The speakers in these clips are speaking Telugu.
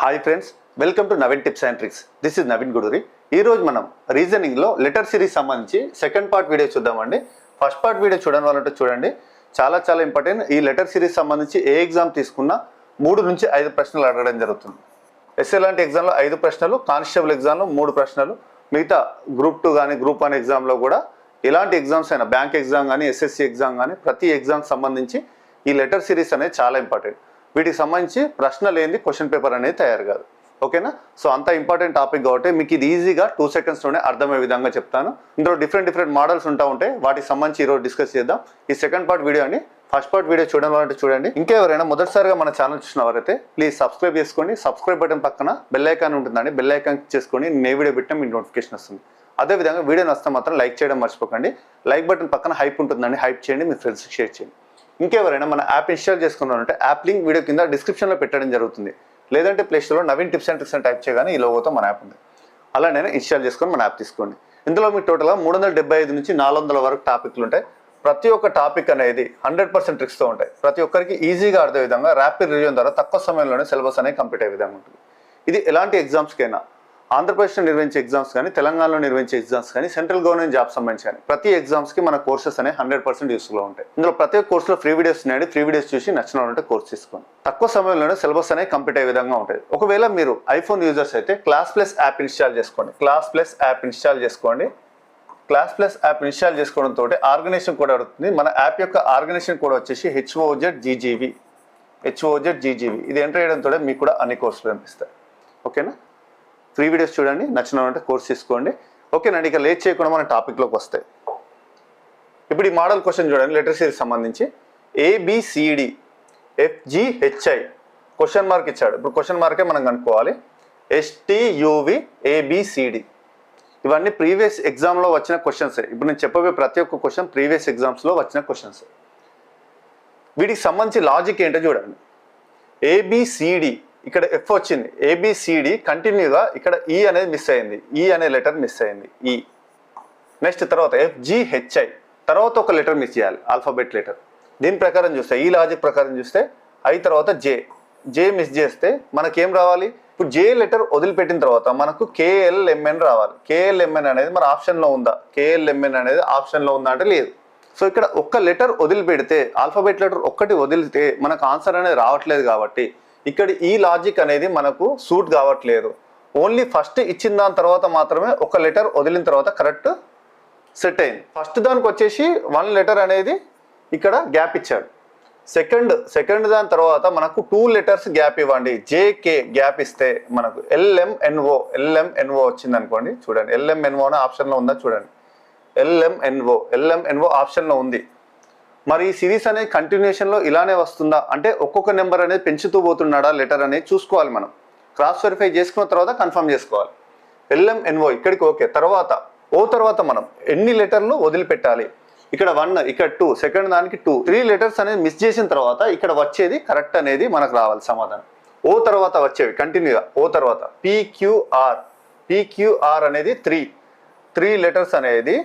Hi friends, welcome to Naveen tips and tricks. This is Naveen Guduri. ఈ రోజు మనం రీజనింగ్లో లెటర్ సిరీస్ సంబంధించి సెకండ్ పార్ట్ వీడియో చూద్దామండి. ఫస్ట్ పార్ట్ వీడియో చూడని వాళ్ళంటే చూడండి, చాలా ఇంపార్టెంట్. ఈ లెటర్ సిరీస్ సంబంధించి ఏ ఎగ్జామ్ తీసుకున్నా 3 నుంచి 5 ప్రశ్నలు అడగడం జరుగుతుంది. ఎస్ఏ లాంటి ఎగ్జామ్లో 5 ప్రశ్నలు, కానిస్టేబుల్ ఎగ్జామ్లో 3 ప్రశ్నలు, మిగతా గ్రూప్ 2 కానీ గ్రూప్ 1 ఎగ్జామ్లో కూడా ఎలాంటి ఎగ్జామ్స్ అయినా, బ్యాంక్ ఎగ్జామ్ కానీ ఎస్ఎస్సి ఎగ్జామ్ కానీ ప్రతి ఎగ్జామ్కి సంబంధించి ఈ లెటర్ సిరీస్ అనేది చాలా ఇంపార్టెంట్. వీటికి సంబంధించి ప్రశ్న లేని క్వశ్చన్ పేపర్ అనేది తయారు కాదు. ఓకేనా? సో అంత ఇంపార్టెంట్ టాపిక్ కాబట్టి మీకు ఇది ఈజీగా 2 సెకండ్స్లోనే అర్థమయ్యే విధంగా చెప్తాను. ఇందులో డిఫరెంట్ మోడల్స్ ఉంటాయి. వాటికి సంబంధించి ఈరోజు డిస్కస్ చేద్దాం. ఈ సెకండ్ పార్ట్ వీడియో అండి. ఫస్ట్ పార్ట్ వీడియో చూడాలంటే చూడండి. ఇంకెవరైనా మొదటిసారిగా మన ఛానల్ చూసినవారైతే ప్లీజ్ సబ్స్క్రైబ్ చేసుకోండి. సబ్స్క్రైబ్ బటన్ పక్కన బెల్ ఐకాన్ ఉంటుందండి. బెల్ ఐకాన్ చేసుకొని నేను వీడియో పెట్టిన మీకు నోటిఫికేషన్ వస్తుంది. అదేవిధంగా వీడియో నచ్చితే మాత్రం లైక్ చేయడం మర్చిపోకండి. లైక్ బటన్ పక్కన హైప్ ఉంటుందండి. హైప్ చేయండి, మీ ఫ్రెండ్స్కి షేర్ చేయండి. ఇంకెవరైనా మన యాప్ ఇన్స్టాల్ చేసుకున్నారంటే యాప్ లింక్ వీడియో కింద డిస్క్రిప్షన్లో పెట్టడం జరుగుతుంది. లేదంటే ప్లేస్టోర్లో నవీన్ టిప్స్ అండ్ ట్రిక్స్ అని టైప్ చేయగానే ఈ లోగోతో మన యాప్ ఉంది. అలానే ఇన్స్టాల్ చేసుకొని మన యాప్ తీసుకోండి. ఇందులో మీకు టోటల్గా 375 నుంచి 400 వరకు టాపిక్లు ఉంటాయి. ప్రతి ఒక్క టాపిక్ అనేది 100% ట్రిక్స్తో ఉంటాయి. ప్రతి ఒక్కరికి ఈజీగా అర్థే విధంగా ర్యాపిడ్ రివిజన్ ద్వారా తక్కువ సమయంలోనే సిలబస్ అనేది కంప్లీట్ అయ్యే విధంగా ఉంటుంది. ఇది ఎలాంటి ఎగ్జామ్స్కైనా, ఆంధ్రప్రదేశ్లో నిర్వహించే ఎగ్జామ్స్ కానీ, తెలంగాణలో నిర్వహించే ఎగ్జామ్స్ కానీ, సెంట్రల్ గవర్నమెంట్ జాబ్స్ సంబంధించి కానీ ప్రతి ఎగ్జామ్స్కి మన కోర్సెస్ అనేవి 100% యూస్ఫుల్గా ఉంటాయి. ఇందులో ప్రతి ఒక్క కోర్సులో ఫ్రీ వీడియోస్ ఉన్నాయండి. ఫ్రీ వీడియోస్ చూసి నచ్చిన వాళ్ళంటే కోర్స్ తీసుకోండి. తక్కువ సమయంలోనే సిలబస్ అనేది కంప్లీట్ అయ్యే విధంగా ఉంటుంది. ఒకవేళ మీరు ఐఫోన్ యూజర్స్ అయితే క్లాస్ ప్లస్ యాప్ ఇన్స్టాల్ చేసుకోండి. క్లాస్ ప్లస్ యాప్ ఇన్స్టాల్ చేసుకోవడంతో ఆర్గనైజేషన్ కోడ్ అడుగుతుంది. మన యాప్ యొక్క ఆర్గనైజేషన్ కోడ్ వచ్చేసి HOZGGV. ఇది ఎంటర్ చేయడంతో మీకు కూడా అన్ని కోర్సులు పంపిస్తాయి. ఓకేనా? ఫ్రీ వీడియోస్ చూడండి, నచ్చిన అంటే కోర్స్ తీసుకోండి. ఓకేనండి, ఇక లేట్ చేయకుండా మన టాపిక్లోకి వస్తాయి. ఇప్పుడు ఈ మోడల్ క్వశ్చన్ చూడండి. లెటర్ సిరీస్ సంబంధించి ABCD FGHI క్వశ్చన్ మార్క్ ఇచ్చాడు. ఇప్పుడు క్వశ్చన్ మార్కే మనం కనుక్కోవాలి. STUV ABCD ఇవన్నీ ప్రీవియస్ ఎగ్జామ్లో వచ్చిన క్వశ్చన్స్. ఇప్పుడు నేను చెప్పబోయే ప్రతి ఒక్క క్వశ్చన్ ప్రీవియస్ ఎగ్జామ్స్లో వచ్చిన క్వశ్చన్స్. వీటికి సంబంధించి లాజిక్ ఏంటో చూడండి. ABCD ఇక్కడ F వచ్చింది. ABCD కంటిన్యూగా ఇక్కడ E అనేది మిస్ అయింది. E అనే లెటర్ మిస్ అయింది. E నెక్స్ట్ తర్వాత FGHI తర్వాత ఒక లెటర్ మిస్ చేయాలి, ఆల్ఫాబెట్ లెటర్. దీని ప్రకారం చూస్తే, ఈ లాజిక్ ప్రకారం చూస్తే I తర్వాత J మిస్ చేస్తే మనకేం రావాలి? ఇప్పుడు J లెటర్ వదిలిపెట్టిన తర్వాత మనకు KLMN రావాలి. KLMN అనేది మన ఆప్షన్లో ఉందా? KLMN అనేది ఆప్షన్లో ఉందా అంటే లేదు. సో ఇక్కడ ఒక్క లెటర్ వదిలిపెడితే, ఆల్ఫాబెట్ లెటర్ ఒక్కటి వదిలితే మనకు ఆన్సర్ అనేది రావట్లేదు. కాబట్టి ఇక్కడ ఈ లాజిక్ అనేది మనకు సూట్ కావట్లేదు. ఓన్లీ ఫస్ట్ ఇచ్చిన దాని తర్వాత మాత్రమే ఒక లెటర్ వదిలిన తర్వాత కరెక్ట్ సెట్ అయింది. ఫస్ట్ దానికి వచ్చేసి 1 లెటర్ అనేది ఇక్కడ గ్యాప్ ఇచ్చాడు. సెకండ్ దాని తర్వాత మనకు 2 లెటర్స్ గ్యాప్ ఇవ్వండి. JK గ్యాప్ ఇస్తే మనకు LMNO వచ్చింది అనుకోండి. చూడండి, LMNO అనే ఆప్షన్లో ఉందా? చూడండి, LMNO ఆప్షన్లో ఉంది. మరి ఈ సిరీస్ అనేది కంటిన్యూషన్లో ఇలానే వస్తుందా అంటే ఒక్కొక్క నెంబర్ అనేది పెంచుతూ పోతున్నాడా లెటర్ అనేది చూసుకోవాలి. మనం క్రాస్ వెరిఫై చేసుకున్న తర్వాత కన్ఫర్మ్ చేసుకోవాలి. LMNO ఇక్కడికి ఓకే. తర్వాత మనం ఎన్ని లెటర్లు వదిలిపెట్టాలి? ఇక్కడ 1, ఇక్కడ 2, సెకండ్ దానికి 2, 3 లెటర్స్ అనేది మిస్ చేసిన తర్వాత ఇక్కడ వచ్చేది కరెక్ట్ అనేది మనకు రావాలి సమాధానం. O తర్వాత వచ్చేవి కంటిన్యూగా. O తర్వాత PQR అనేది 3 లెటర్స్ అనేది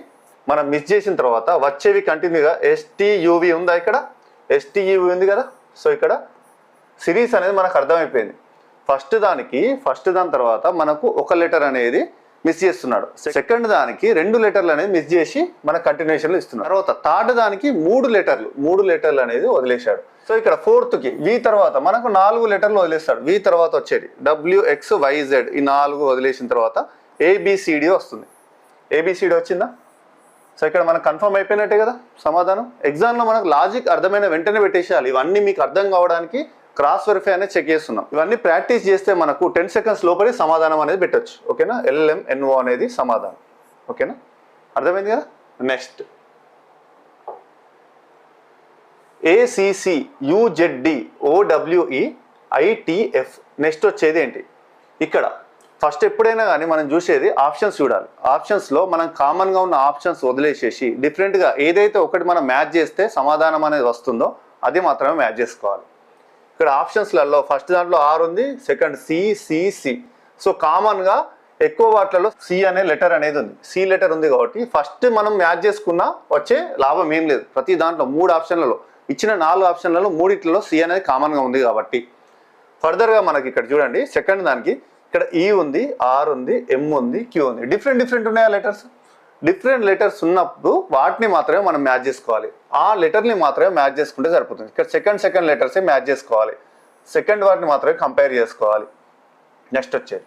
మనం మిస్ చేసిన తర్వాత వచ్చేవి కంటిన్యూగా STUV ఉందా? ఇక్కడ STUV ఉంది కదా. సో ఇక్కడ సిరీస్ అనేది మనకు అర్థమైపోయింది. ఫస్ట్ దాని తర్వాత మనకు ఒక లెటర్ అనేది మిస్ చేస్తున్నాడు. సెకండ్ దానికి 2 లెటర్లు అనేది మిస్ చేసి మన కంటిన్యూషన్లో ఇస్తున్నాడు. తర్వాత థర్డ్ దానికి 3 లెటర్లు అనేది వదిలేశాడు. సో ఇక్కడ ఫోర్త్కి V తర్వాత మనకు 4 లెటర్లు వదిలేస్తాడు. V తర్వాత వచ్చేది WXYZ. ఈ 4 వదిలేసిన తర్వాత ABCD వస్తుంది. ABCD వచ్చిందా? సో ఇక్కడ మనకు కన్ఫర్మ్ అయిపోయినట్టే కదా సమాధానం. ఎగ్జామ్లో మనకు లాజిక్ అర్థమైన వెంటనే పెట్టేసేయాలి. ఇవన్నీ మీకు అర్థం కావడానికి క్రాస్ వెరిఫై అనేది చెక్ చేస్తున్నాం. ఇవన్నీ ప్రాక్టీస్ చేస్తే మనకు 10 సెకండ్స్ లోపలి సమాధానం అనేది పెట్టచ్చు. ఓకేనా? LMNO అనేది సమాధానం. ఓకేనా? అర్థమైంది కదా. నెక్స్ట్ ACCUZDOWEITF నెక్స్ట్ వచ్చేది ఏంటి? ఇక్కడ ఫస్ట్ ఎప్పుడైనా కానీ మనం చూసేది ఆప్షన్స్ చూడాలి. ఆప్షన్స్లో మనం కామన్గా ఉన్న ఆప్షన్స్ వదిలేసేసి డిఫరెంట్గా ఏదైతే ఒకటి మనం మ్యాచ్ చేస్తే సమాధానం అనేది వస్తుందో అది మాత్రమే మ్యాచ్ చేసుకోవాలి. ఇక్కడ ఆప్షన్స్లలో ఫస్ట్ దాంట్లో R ఉంది, సెకండ్ CC. సో కామన్గా ఎక్కువ వాటిలలో C అనే లెటర్ అనేది ఉంది. C లెటర్ ఉంది కాబట్టి ఫస్ట్ మనం మ్యాచ్ చేసుకున్నా వచ్చే లాభం ఏం లేదు. ప్రతి దాంట్లో 3 ఆప్షన్లలో ఇచ్చిన 4 ఆప్షన్లలో 3 C అనేది కామన్గా ఉంది కాబట్టి ఫర్దర్గా మనకి ఇక్కడ చూడండి సెకండ్ దానికి ఇక్కడ ఈ ఉంది, ఆర్ ఉంది, ఎం ఉంది, క్యూ ఉంది. డిఫరెంట్ ఉన్నాయా లెటర్స్? డిఫరెంట్ లెటర్స్ ఉన్నప్పుడు వాటిని మాత్రమే మనం మ్యాచ్ చేసుకోవాలి. ఆ లెటర్ని మాత్రమే మ్యాచ్ చేసుకుంటే సరిపోతుంది. ఇక్కడ సెకండ్ లెటర్సే మ్యాచ్ చేసుకోవాలి. సెకండ్ వాటిని మాత్రమే కంపేర్ చేసుకోవాలి. నెక్స్ట్ వచ్చేది,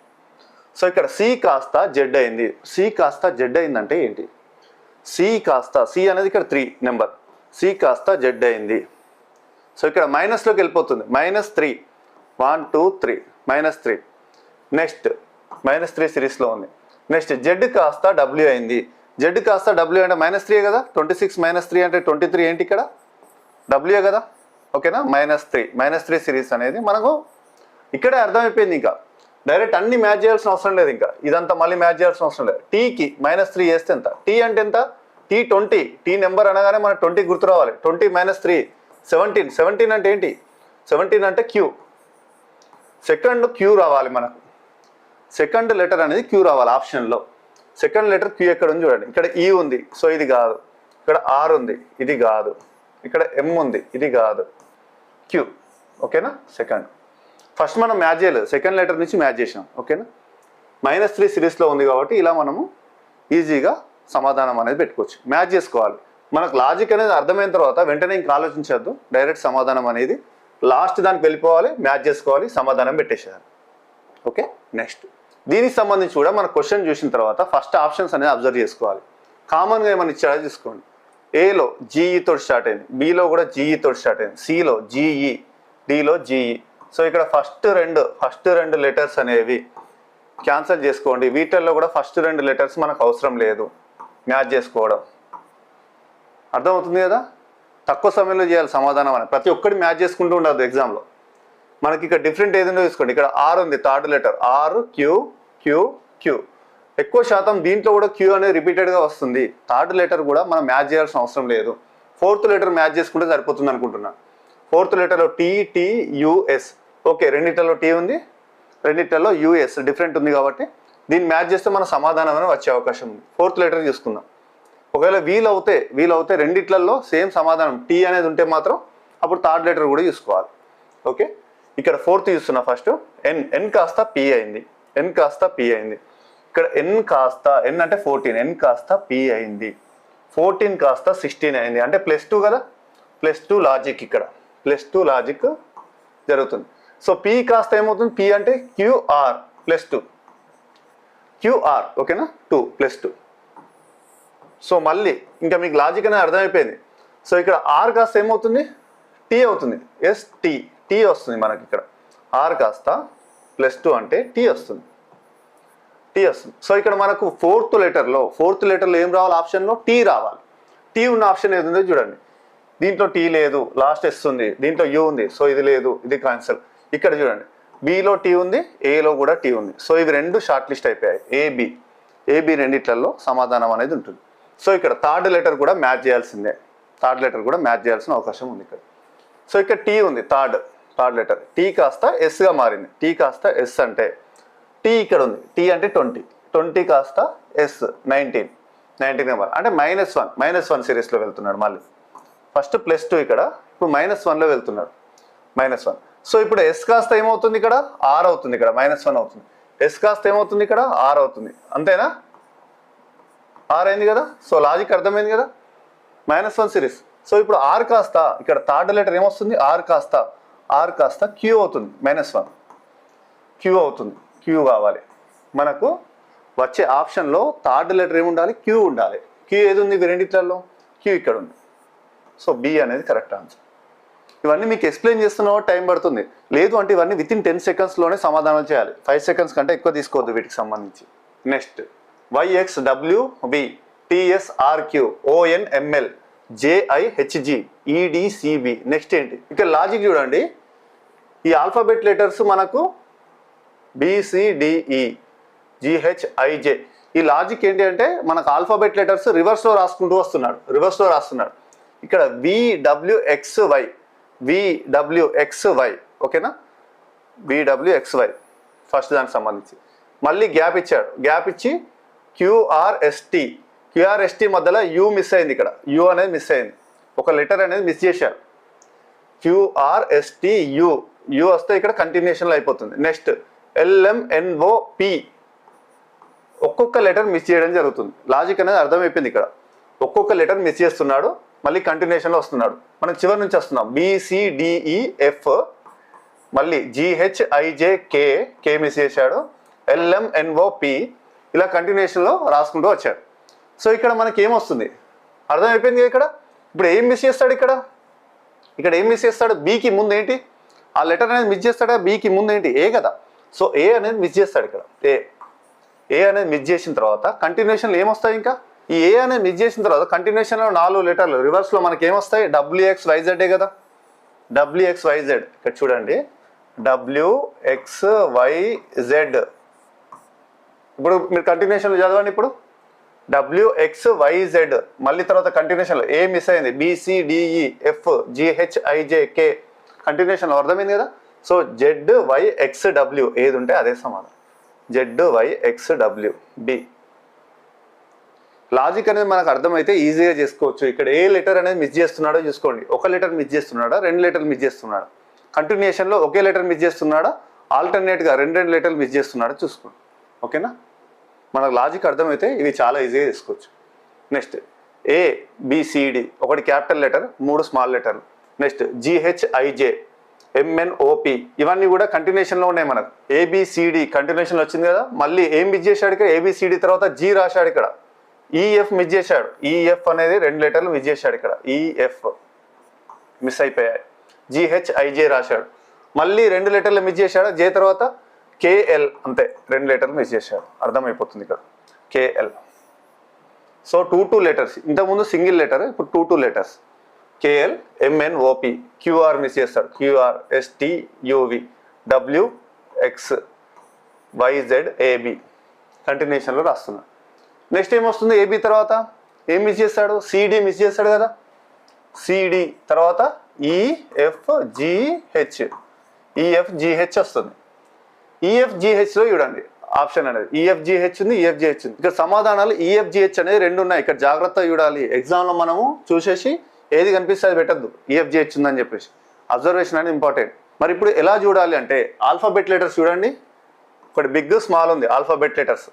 సో ఇక్కడ సి కాస్త జెడ్ అయింది. సి కాస్త జెడ్ అయిందంటే ఏంటి? సి అనేది ఇక్కడ 3 నెంబర్. సి కాస్త జెడ్ అయింది. సో ఇక్కడ మైనస్లోకి వెళ్ళిపోతుంది. -3 1 2 3 -3. నెక్స్ట్ -3 సిరీస్లో ఉంది. నెక్స్ట్ జెడ్ కాస్త డబ్ల్యూ అయింది. జెడ్ కాస్త డబ్ల్యూ అంటే -3 కదా. 26 -3 అంటే 23 ఏంటి ఇక్కడ? డబ్ల్యూ కదా. ఓకేనా? -3 సిరీస్ అనేది మనకు ఇక్కడే అర్థమైపోయింది. ఇంకా డైరెక్ట్ అన్ని మ్యాచ్ చేయాల్సిన అవసరం లేదు. ఇంకా ఇదంతా మళ్ళీ మ్యాచ్ చేయాల్సిన అవసరం లేదు. టీకి -3 వేస్తే ఎంత? టీ అంటే ఎంత? టీ 20. టీ నెంబర్ అనగానే మనకు 20 గుర్తు రావాలి. 20 -3 17 అంటే ఏంటి? 17 అంటే క్యూ. సెకండ్ క్యూ రావాలి మనకు. సెకండ్ లెటర్ అనేది క్యూ రావాలి ఆప్షన్లో. సెకండ్ లెటర్ క్యూ ఎక్కడ ఉంది చూడండి. ఇక్కడ ఈ ఉంది, సో ఇది కాదు. ఇక్కడ ఆర్ ఉంది, ఇది కాదు. ఇక్కడ ఎం ఉంది, ఇది కాదు. క్యూ. ఓకేనా? సెకండ్. ఫస్ట్ మనం మ్యాచ్ చేయలేదు, సెకండ్ లెటర్ నుంచి మ్యాచ్ చేసినాం. ఓకేనా? -3 సిరీస్లో ఉంది కాబట్టి ఇలా మనము ఈజీగా సమాధానం అనేది పెట్టుకోవచ్చు. మ్యాచ్ చేసుకోవాలి. మనకు లాజిక్ అనేది అర్థమైన తర్వాత వెంటనే ఇంకా ఆలోచించద్దు. డైరెక్ట్ సమాధానం అనేది లాస్ట్ దానికి వెళ్ళిపోవాలి, మ్యాచ్ చేసుకోవాలి, సమాధానం పెట్టేసేయాలి. ఓకే. నెక్స్ట్ దీనికి సంబంధించి కూడా మన క్వశ్చన్ చూసిన తర్వాత ఫస్ట్ ఆప్షన్స్ అనేది అబ్జర్వ్ చేసుకోవాలి. కామన్గా ఏమైనా ఇచ్చాడో చూసుకోండి. ఏలో జీఈతో స్టార్ట్ అయింది, బిలో కూడా జీఈతో స్టార్ట్ అయింది, సిలో జీఈ, డిలో జీఈ. సో ఇక్కడ ఫస్ట్ రెండు లెటర్స్ అనేవి క్యాన్సిల్ చేసుకోండి. వీటిల్లో కూడా ఫస్ట్ 2 లెటర్స్ మనకు అవసరం లేదు మ్యాచ్ చేసుకోవడం. అర్థమవుతుంది కదా? తక్కువ సమయంలో చేయాలి సమాధానం అని. ప్రతి ఒక్కటి మ్యాచ్ చేసుకుంటూ ఉండదు ఎగ్జామ్లో. మనకి ఇక్కడ డిఫరెంట్ ఏదైనా తీసుకోండి. ఇక్కడ ఆర్ ఉంది, third letter R, Q Q Q. ఎక్కువ శాతం దీంట్లో కూడా క్యూ అనేది రిపీటెడ్గా వస్తుంది. థర్డ్ లెటర్ కూడా మనం మ్యాచ్ చేయాల్సిన అవసరం లేదు. ఫోర్త్ లెటర్ మ్యాచ్ చేసుకుంటే సరిపోతుంది అనుకుంటున్నాను. ఫోర్త్ లెటర్లో టీ యుఎస్. ఓకే, రెండిట్లలో టీ ఉంది, రెండిట్లలో యుఎస్ డిఫరెంట్ ఉంది కాబట్టి దీన్ని మ్యాచ్ చేస్తే మన సమాధానం అనేది వచ్చే అవకాశం ఉంది. ఫోర్త్ లెటర్ చూసుకుందాం. ఒకవేళ వీలవుతే రెండిట్లలో సేమ్ సమాధానం టీ అనేది ఉంటే మాత్రం అప్పుడు థర్డ్ లెటర్ కూడా చూసుకోవాలి. ఓకే, ఇక్కడ ఫోర్త్ చూస్తున్నా. ఫస్ట్ ఎన్ కాస్త పి అయింది. ఇక్కడ ఎన్ అంటే 14, ఎన్ కాస్త పి అయింది. 14 కాస్త 16 అయింది. అంటే +2 కదా. +2 లాజిక్, ఇక్కడ +2 లాజిక్ జరుగుతుంది. సో పి కాస్త ఏమవుతుంది? పి అంటే క్యూఆర్ +2, క్యూఆర్. ఓకేనా? 2 +2. సో మళ్ళీ ఇంకా మీకు లాజిక్ అనేది అర్థమైపోయింది. సో ఇక్కడ ఆర్ కాస్త ఏమవుతుంది? టీ అవుతుంది. టీ వస్తుంది మనకి. ఇక్కడ ఆర్ కాస్త +2 అంటే టీ వస్తుంది. సో ఇక్కడ మనకు ఫోర్త్ లెటర్లో ఏం రావాలి? ఆప్షన్లో టీ రావాలి. టీ ఉన్న ఆప్షన్ ఏది ఉందో చూడండి. దీంట్లో టీ లేదు, లాస్ట్ ఎస్ ఉంది. దీంట్లో యూ ఉంది, సో ఇది లేదు, ఇది క్యాన్సల్. ఇక్కడ చూడండి, బిలో టీ ఉంది, ఏలో కూడా టీ ఉంది. సో ఇవి రెండు షార్ట్ లిస్ట్ అయిపోయాయి. ఏబి రెండిట్లలో సమాధానం అనేది ఉంటుంది. సో ఇక్కడ థర్డ్ లెటర్ కూడా మ్యాచ్ చేయాల్సిందే. చేయాల్సిన అవకాశం ఉంది ఇక్కడ. సో ఇక్కడ టీ ఉంది, థర్డ్ లెటర్. టీ కాస్త ఎస్గా మారింది. టీ కాస్త ఎస్ అంటే టీ ఇక్కడ ఉంది. టీ అంటే 20 కాస్త ఎస్ 19 నెంబర్ అంటే -1 సిరీస్లో వెళ్తున్నాడు. మళ్ళీ ఫస్ట్ +2 ఇక్కడ, ఇప్పుడు -1లో వెళ్తున్నాడు. -1. సో ఇప్పుడు ఎస్ కాస్త ఏమవుతుంది? ఇక్కడ ఆర్ అవుతుంది. ఇక్కడ -1 అవుతుంది. ఎస్ కాస్త ఏమవుతుంది? ఇక్కడ ఆర్ అవుతుంది. అంతేనా? ఆర్ అయింది కదా. సో లాజిక్ అర్థమైంది కదా. -1 సిరీస్. సో ఇప్పుడు ఆర్ కాస్త ఇక్కడ థర్డ్ లెటర్ ఏమొస్తుంది? ఆర్ కాస్త క్యూ అవుతుంది. -1 క్యూ అవుతుంది. క్యూ కావాలి మనకు. వచ్చే ఆప్షన్లో థర్డ్ లెటర్ ఏముండాలి? క్యూ ఉండాలి. క్యూ ఏది ఉంది? రెండిట్లలో క్యూ ఇక్కడ ఉంది. సో బి అనేది కరెక్ట్ ఆన్సర్. ఇవన్నీ మీకు ఎక్స్ప్లెయిన్ చేస్తున్న టైం పడుతుంది. లేదు అంటే ఇవన్నీ వితిన్ 10 సెకండ్స్లోనే సమాధానాలు చేయాలి. 5 సెకండ్స్ కంటే ఎక్కువ తీసుకోవద్దు వీటికి సంబంధించి. Next YXWB TSRQ ONML JIHG EDCB. Next ఏంటి? ఇక్కడ లాజిక్ చూడండి. ఈ ఆల్ఫాబెట్ లెటర్స్ మనకు BCDE GHIJ. ఈ లాజిక్ ఏంటి అంటే మనకు ఆల్ఫాబెట్ లెటర్స్ రివర్స్లో రాస్తున్నాడు. ఇక్కడ VWXY. ఓకేనా? VWXY ఫస్ట్ దానికి సంబంధించి. మళ్ళీ గ్యాప్ ఇచ్చాడు. గ్యాప్ ఇచ్చి QRST మధ్యలో యూ మిస్ అయింది. ఇక్కడ యూ అనేది మిస్ అయింది. ఒక లెటర్ అనేది మిస్ చేశారు. QRST U యూ వస్తే ఇక్కడ కంటిన్యూషన్లో అయిపోతుంది. నెక్స్ట్ LMNOP, ఒక్కొక్క లెటర్ మిస్ చేయడం జరుగుతుంది. లాజిక్ అనేది అర్థమైపోయింది. ఇక్కడ ఒక్కొక్క లెటర్ మిస్ చేస్తున్నాడు, మళ్ళీ కంటిన్యూషన్లో వస్తున్నాడు. మనం చివరి నుంచి వస్తున్నాం. BCDEF, మళ్ళీ GHIJK, K మిస్ చేశాడు, LMNOP, ఇలా కంటిన్యూషన్లో రాసుకుంటూ వచ్చాడు. సో ఇక్కడ మనకి ఏమొస్తుంది అర్థమైపోయింది కదా. ఇక్కడ ఇప్పుడు ఏం మిస్ చేస్తాడు, ఇక్కడ ఏం మిస్ చేస్తాడు? బీకి ముందు ఏంటి, ఆ లెటర్ అనేది మిస్ చేస్తాడా? బీకి ముందు ఏంటి? ఏ కదా. సో ఏ అనేది మిస్ చేస్తాడు. ఇక్కడ ఏ అనేది మిస్ చేసిన తర్వాత కంటిన్యూషన్లో ఏమొస్తాయి? ఇంకా ఈ ఏ అనేది మిస్ చేసిన తర్వాత కంటిన్యూషన్లో 4 లెటర్లు రివర్స్లో మనకి ఏమొస్తాయి? WXYZ కదా. WXYZ ఇక్కడ చూడండి, WXYZ. ఇప్పుడు మీరు కంటిన్యూషన్లో చదవండి. ఇప్పుడు WXYZ, మళ్ళీ తర్వాత కంటిన్యూషన్లో ఏ మిస్ అయింది? BCDEF, GHIJK, కంటిన్యూషన్లో అర్థమైంది కదా. సో ZYXW ఏది ఉంటే అదే సమాధానం. ZYXW B. లాజిక్ అనేది మనకు అర్థమైతే ఈజీగా చేసుకోవచ్చు. ఇక్కడ ఏ లెటర్ అనేది మిస్ చేస్తున్నాడో చూసుకోండి. ఒక లెటర్ మిస్ చేస్తున్నాడా, 2 లెటర్లు మిస్ చేస్తున్నాడా, కంటిన్యూషన్లో ఒకే లెటర్ మిస్ చేస్తున్నాడా, ఆల్టర్నేట్గా 2 లెటర్లు మిస్ చేస్తున్నాడా చూసుకోండి. ఓకేనా, మనకు లాజిక్ అర్థమైతే ఇవి చాలా ఈజీగా తీసుకోవచ్చు. నెక్స్ట్ ABCD, ఒకటి క్యాపిటల్ లెటర్, 3 స్మాల్ లెటర్లు. నెక్స్ట్ GHIJ, MNOP, ఇవన్నీ కూడా కంటిన్యూషన్లో ఉన్నాయి మనకు. ABCD కంటిన్యూషన్లో వచ్చింది కదా. మళ్ళీ ఏం మిస్ చేశాడు ఇక్కడ? ABCD తర్వాత G రాశాడు. ఇక్కడ EF మిస్ చేశాడు. EF అనేది 2 లెటర్లు మిస్ చేశాడు. ఇక్కడ EF మిస్ అయిపోయాయి. GHIJ రాశాడు. మళ్ళీ 2 లెటర్లు మిస్ చేశాడు. J తర్వాత KL, అంతే 2 లెటర్లు మిస్ చేశాడు. అర్థమైపోతుంది ఇక్కడ KL. సో 2 లెటర్స్, ఇంతకుముందు సింగిల్ లెటర్, ఇప్పుడు 2 letters. KL MNOP, QR miss చేస్తాడు. QR STUV, WXYZAB కంటిన్యూషన్లో రాస్తున్నాడు. నెక్స్ట్ ఏమొస్తుంది? AB తర్వాత ఏం మిస్ చేస్తాడు? CD మిస్ చేస్తాడు కదా. CD తర్వాత EFGH వస్తుంది. EFGHలో చూడండి ఆప్షన్ అనేది EFGH ఉంది, EFGH ఉంది. ఇక్కడ సమాధానాలు EFGH అనేది 2 ఉన్నాయి. ఇక్కడ జాగ్రత్తగా చూడాలి. ఎగ్జామ్లో మనము చూసేసి ఏది కనిపిస్తే అది పెట్టద్దు. EFGH ఉందని చెప్పేసి అబ్జర్వేషన్ అనేది ఇంపార్టెంట్. మరి ఇప్పుడు ఎలా చూడాలి అంటే ఆల్ఫాబెట్ లెటర్స్ చూడండి. ఒకటి బిగ్ స్మాల్ ఉంది, alphabet letters.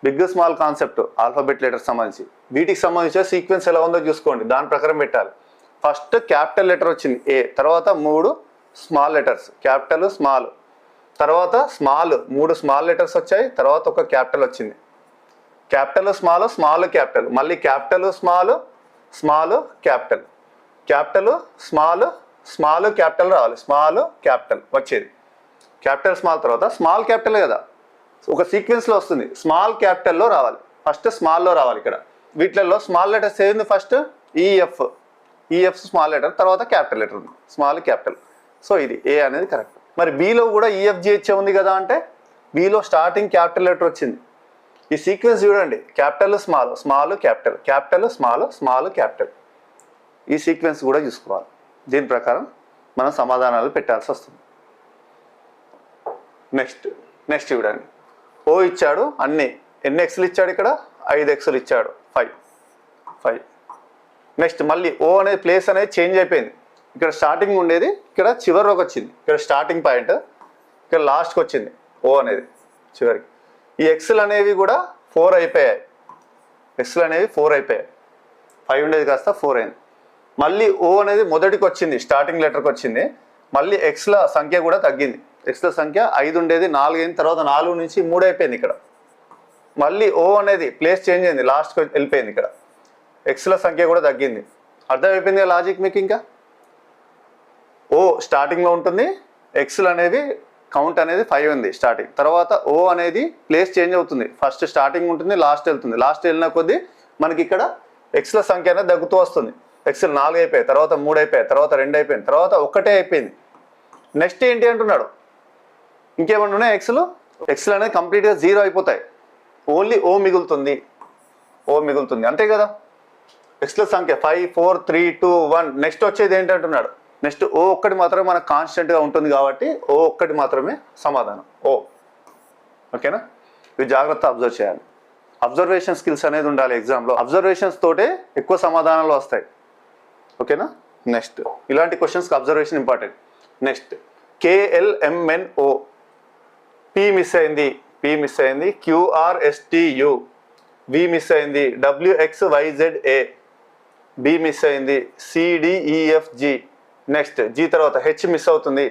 Big small concept alphabet letters సంబంధించి. వీటికి సంబంధించిన సీక్వెన్స్ ఎలా ఉందో చూసుకోండి, దాని ప్రకారం పెట్టాలి. ఫస్ట్ క్యాపిటల్ లెటర్ వచ్చింది A, తర్వాత 3 స్మాల్ లెటర్స్, క్యాపిటల్ స్మాల్, తర్వాత స్మాల్, 3 స్మాల్ లెటర్స్ వచ్చాయి, తర్వాత ఒక క్యాపిటల్ వచ్చింది. క్యాపిటల్ స్మాల్, స్మాల్ క్యాపిటల్, మళ్ళీ capital small, small capital, capital small, small capital రావాలి, స్మాల్ క్యాపిటల్ వచ్చేది. క్యాపిటల్ స్మాల్ తర్వాత స్మాల్ క్యాపిటల్ కదా, ఒక సీక్వెన్స్లో వస్తుంది. స్మాల్ క్యాపిటల్లో రావాలి, ఫస్ట్ స్మాల్లో రావాలి. ఇక్కడ వీటిలలో స్మాల్ లెటర్స్ ఏది? ఫస్ట్ EF స్మాల్ లెటర్, తర్వాత క్యాపిటల్ లెటర్ ఉంది, స్మాల్ క్యాపిటల్. సో ఇది ఏ అనేది కరెక్ట్. మరి బీలో కూడా EFGH ఉంది కదా అంటే బీలో స్టార్టింగ్ క్యాపిటల్ లెటర్ వచ్చింది. ఈ సీక్వెన్స్ చూడండి, capital small, small capital, capital small, small capital. ఈ సీక్వెన్స్ కూడా చూసుకోవాలి. దీని ప్రకారం మనం సమాధానాలు పెట్టాల్సి వస్తుంది. నెక్స్ట్ చూడండి, ఓ ఇచ్చాడు, అన్ని ఎన్ని ఎక్స్లు ఇచ్చాడు? ఇక్కడ 5 ఎక్స్లు ఇచ్చాడు, 5. నెక్స్ట్ మళ్ళీ ఓ అనేది ప్లేస్ అనేది చేంజ్ అయిపోయింది. ఇక్కడ స్టార్టింగ్ ఉండేది ఇక్కడ చివరిలోకి వచ్చింది. ఇక్కడ స్టార్టింగ్ పాయింట్ ఇక్కడ లాస్ట్కి వచ్చింది ఓ అనేది చివరికి. ఈ ఎక్స్లు అనేవి కూడా 4 అయిపోయాయి. ఎక్స్లు అనేవి 4 అయిపోయాయి. 5 ఉండేది కాస్త 4 అయింది. మళ్ళీ ఓ అనేది మొదటికి వచ్చింది, స్టార్టింగ్ లెటర్కి వచ్చింది. మళ్ళీ ఎక్స్ల సంఖ్య కూడా తగ్గింది. ఎక్స్ల సంఖ్య 5 ఉండేది 4 అయింది, తర్వాత 4 నుంచి 3 అయిపోయింది. ఇక్కడ మళ్ళీ ఓ అనేది ప్లేస్ చేంజ్ అయింది, లాస్ట్కి వెళ్ళిపోయింది. ఇక్కడ ఎక్స్ల సంఖ్య కూడా తగ్గింది. అర్థమైపోయింది లాజిక్ మీకు? ఇంకా ఓ స్టార్టింగ్లో ఉంటుంది, ఎక్స్లు అనేవి కౌంట్ అనేది 5 ఉంది స్టార్టింగ్. తర్వాత ఓ అనేది ప్లేస్ చేంజ్ అవుతుంది, ఫస్ట్ స్టార్టింగ్ ఉంటుంది, లాస్ట్ వెళ్తుంది. లాస్ట్ వెళ్ళిన కొద్దీ మనకి ఇక్కడ ఎక్స్ల సంఖ్య అనేది తగ్గుతూ వస్తుంది. ఎక్స్లు 4 అయిపోయాయి, తర్వాత 3 అయిపోయాయి, తర్వాత 2 అయిపోయింది, తర్వాత 1 అయిపోయింది. నెక్స్ట్ ఏంటి అంటున్నాడు? ఇంకేమన్నా ఉన్నాయి ఎక్స్లు? ఎక్స్లు అనేది కంప్లీట్గా 0 అయిపోతాయి, ఓన్లీ ఓ మిగులుతుంది. అంతే కదా. ఎక్స్ల సంఖ్య 5, 4, 3, 2, 1. నెక్స్ట్ వచ్చేది ఏంటంటున్నాడు? నెక్స్ట్ ఓ ఒక్కటి మాత్రమే మనకు కాన్స్టెంట్గా ఉంటుంది కాబట్టి ఓ ఒక్కటి మాత్రమే సమాధానం ఓ. ఓకేనా, ఇది జాగ్రత్త అబ్జర్వ్ చేయాలి. అబ్జర్వేషన్ స్కిల్స్ అనేది ఉండాలి ఎగ్జామ్లో. అబ్జర్వేషన్స్ తోటే ఎక్కువ సమాధానాలు వస్తాయి. ఓకేనా. నెక్స్ట్ ఇలాంటి క్వశ్చన్స్కి observation important. Next KLMNO, P miss అయింది, QRSTU, V మిస్ అయింది, WXYZA, B మిస్ అయింది, CDEFG. నెక్స్ట్ G తర్వాత H మిస్ అవుతుంది,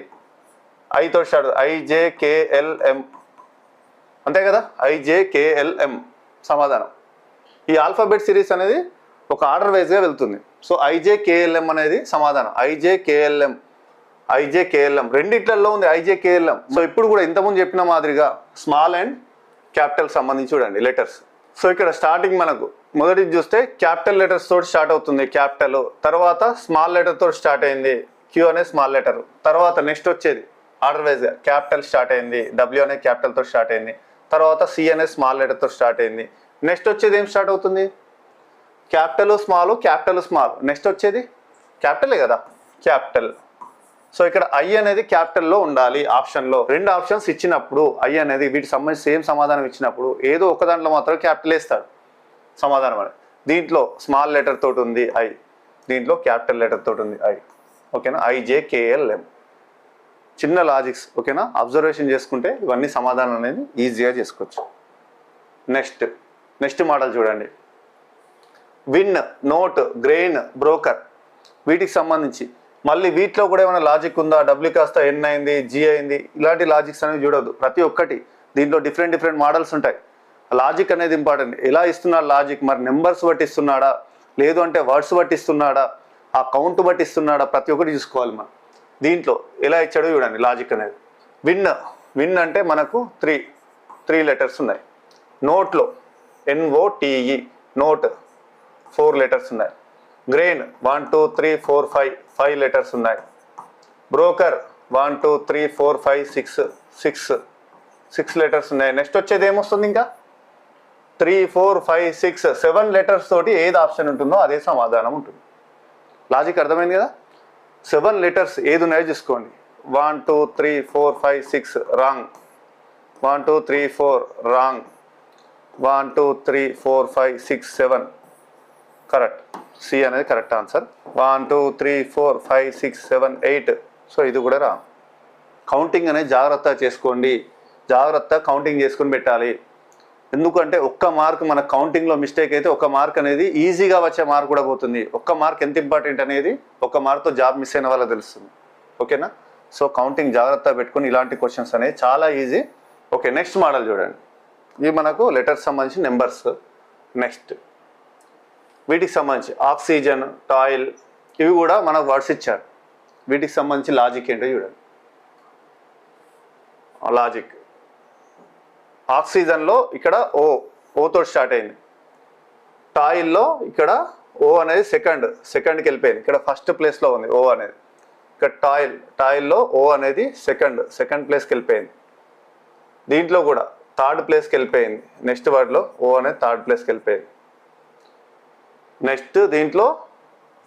I తో స్టార్ట్, IJKLM, అంతే కదా, IJKLM సమాధానం. ఈ ఆల్ఫాబెట్ సిరీస్ అనేది ఒక ఆర్డర్ వైజ్గా వెళ్తుంది. సో IJKLM అనేది సమాధానం. IJKLM రెండిట్లలో ఉంది IJKLM. సో ఇప్పుడు కూడా ఇంతకుముందు చెప్పిన మాదిరిగా స్మాల్ అండ్ క్యాపిటల్ సంబంధించి చూడండి లెటర్స్. సో ఇక్కడ స్టార్టింగ్ మనకు మొదటిది చూస్తే క్యాపిటల్ లెటర్స్ తోటి స్టార్ట్ అవుతుంది, క్యాపిటల్. తర్వాత స్మాల్ లెటర్ తోటి స్టార్ట్ అయింది, Q అనే స్మాల్ లెటర్. తర్వాత నెక్స్ట్ వచ్చేది ఆర్డర్ వైజ్గా క్యాపిటల్ స్టార్ట్ అయింది, W అనే క్యాపిటల్ తో స్టార్ట్ అయింది. తర్వాత C అనే స్మాల్ లెటర్ తో స్టార్ట్ అయింది. నెక్స్ట్ వచ్చేది ఏం స్టార్ట్ అవుతుంది, క్యాపిటల్ స్మాల్. నెక్స్ట్ వచ్చేది క్యాపిటలే కదా, క్యాపిటల్. సో ఇక్కడ I అనేది క్యాపిటల్లో ఉండాలి ఆప్షన్లో. రెండు ఆప్షన్స్ ఇచ్చినప్పుడు I అనేది వీటికి సంబంధించి సేమ్ సమాధానం ఇచ్చినప్పుడు ఏదో ఒక దాంట్లో మాత్రం క్యాపిటల్ వేస్తాడు సమాధానం అని. దీంట్లో స్మాల్ లెటర్ తోటి ఉంది I, దీంట్లో క్యాపిటల్ లెటర్ తోటి ఉంది I. ఓకేనా, IJKLM. చిన్న లాజిక్స్, ఓకేనా, అబ్జర్వేషన్ చేసుకుంటే ఇవన్నీ సమాధానం అనేది ఈజీగా చేసుకోవచ్చు. నెక్స్ట్ మోడల్ చూడండి. Win, note, grain, broker. వీటికి సంబంధించి మళ్ళీ వీటిలో కూడా ఏమైనా లాజిక్ ఉందా, W కాస్త N అయింది, G అయింది, ఇలాంటి లాజిక్స్ అనేవి చూడొద్దు. ప్రతి ఒక్కటి దీంట్లో డిఫరెంట్ మోడల్స్ ఉంటాయి. లాజిక్ అనేది ఇంపార్టెంట్. ఎలా ఇస్తున్నాడు లాజిక్, మరి నెంబర్స్ బట్టి ఇస్తున్నాడా, లేదు అంటే వర్డ్స్ బట్టి ఇస్తున్నాడా, ఆ కౌంట్ బట్టి ఇస్తున్నాడా, ప్రతి ఒక్కటి చూసుకోవాలి మనం. దీంట్లో ఎలా ఇచ్చాడో చూడండి లాజిక్ అనేది. విన్ అంటే మనకు త్రీ లెటర్స్ ఉన్నాయి. నోట్లో NOTE, నోట్ 4 లెటర్స్ ఉన్నాయి. గ్రెయిన్ 1 2 3 4 5 లెటర్స్ ఉన్నాయి. బ్రోకర్ 1 2 3 4 5 6 లెటర్స్ ఉన్నాయి. నెక్స్ట్ వచ్చేది ఏమొస్తుంది, ఇంకా 3 4 5 6 7 లెటర్స్ తోటి ఏది ఆప్షన్ ఉంటుందో అదే సమాధానం ఉంటుంది. లాజిక్ అర్థమైంది కదా. 7 లెటర్స్ ఏది ఉన్నాయో చూసుకోండి. 1 2 3 4 5 6 రాంగ్, 1 2 3 4 రాంగ్, 1 2 3 4 5 6 7 కరెక్ట్. C అనేది కరెక్ట్ ఆన్సర్. 1 2 3 4 5 6 7 8. సో ఇది కూడా రాంగ్. కౌంటింగ్ అనేది జాగ్రత్తగా చేసుకోండి, జాగ్రత్తగా కౌంటింగ్ చేసుకుని పెట్టాలి. ఎందుకంటే ఒక్క మార్క్ మన కౌంటింగ్లో మిస్టేక్ అయితే ఒక మార్క్ అనేది ఈజీగా వచ్చే మార్క్ కూడా పోతుంది. ఒక్క మార్క్ ఎంత ఇంపార్టెంట్ అనేది ఒక మార్క్తో జాబ్ మిస్ అయిన వాళ్ళకి తెలుస్తుంది. ఓకేనా. సో కౌంటింగ్ జాగ్రత్తగా పెట్టుకుని ఇలాంటి క్వశ్చన్స్ అనేవి చాలా ఈజీ. ఓకే, నెక్స్ట్ మోడల్ చూడండి. ఇవి మనకు లెటర్స్ సంబంధించి నెంబర్స్. నెక్స్ట్ వీటికి సంబంధించి ఆక్సిజన్, టాయిల్, ఇవి కూడా మనకు వర్డ్స్ ఇచ్చారు. వీటికి సంబంధించి లాజిక్ ఏంటో చూడండి. లాజిక్ ఆక్సిజన్లో ఇక్కడ ఓతో స్టార్ట్ అయింది. టాయిల్లో ఇక్కడ O అనేది సెకండ్కి వెళ్ళిపోయింది. ఇక్కడ ఫస్ట్ ప్లేస్లో ఉంది O అనేది. ఇక్కడ టాయిల్లో O అనేది సెకండ్ ప్లేస్కి వెళ్ళిపోయింది. దీంట్లో కూడా థర్డ్ ప్లేస్కి వెళ్ళిపోయింది. నెక్స్ట్ వర్డ్లో O అనేది థర్డ్ ప్లేస్కి వెళ్ళిపోయింది. నెక్స్ట్ దీంట్లో